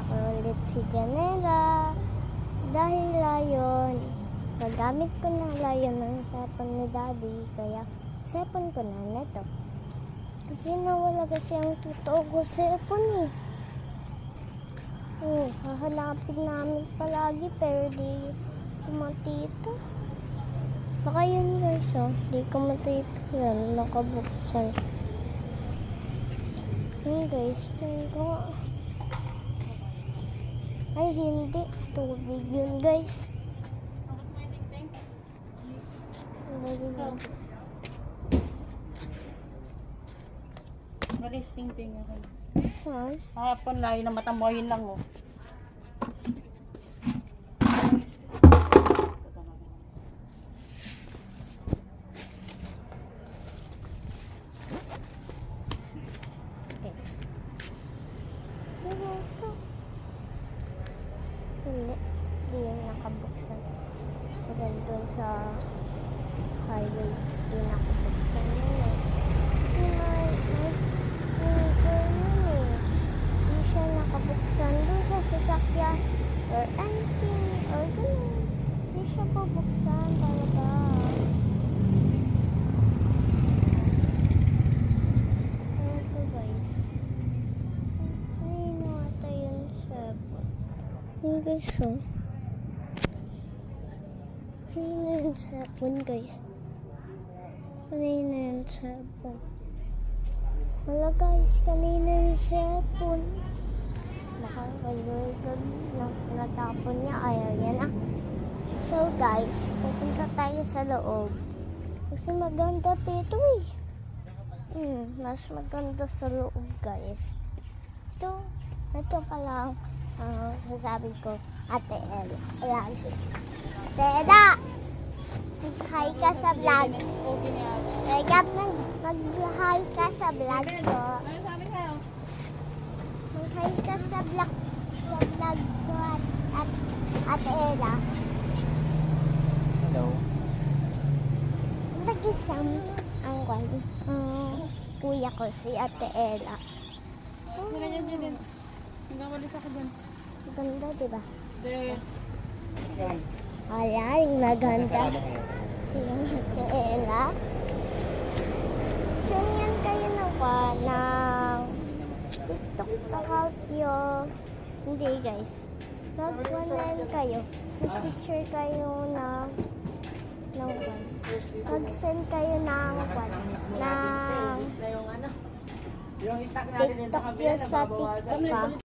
ko ulit si Janela. Dahil layon, nagamit ko na layon ng cellphone ni Daddy. Kaya cellphone ko na neto. Kasi nawala kasi ang totoo ko cellphone eh. Hahanapin namin palagi pero di kumatito. Baka yun guys di kumatito yan, nakabuksan. Guys, ko ay hindi, tubig yun guys. Malis ting-ting ako. Saan? Hapon layo na matamoyin lang oh. Hindi yung nakabuksan. Maganda doon sa highway. Hindi nakabuksan yun eh. Hindi siya nakabuksan doon sa sasakyan or anything or gano'n. Hindi siya pabuksan talaga. Ito guys. Ay, nakata yun sa yung guys kanina yung cellphone guys. Kanina yung cellphone. Wala guys, kanina yung cellphone. Baka kayo natapon niya. Ayaw yan ah. So guys, pupunta tayo sa loob. Kasi maganda dito eh. Mas maganda sa loob guys. Ito pa lang. Sasabi ko, Ate Ella. Ayan. Ate Ella! Mag-hi ka sa vlog. Mag-hi ka sa vlog ko. Ano sabi sa'yo? Mag-hi ka sa vlog ko at Ate Ella. Hello. Nag-isang ang kuya ko si Ate Ella. Ganyan. Nagawalis ako dyan. Ganda, diba? Yan. Ayan, maganda. Sarado kayo. Yung Ate Ella. Sunyan kayo ng TikTok account yun. Hindi guys. Mag-1 kayo. Mag-picture kayo ng mag-send kayo ng Yung stock natin TikTok yun sa TikTok.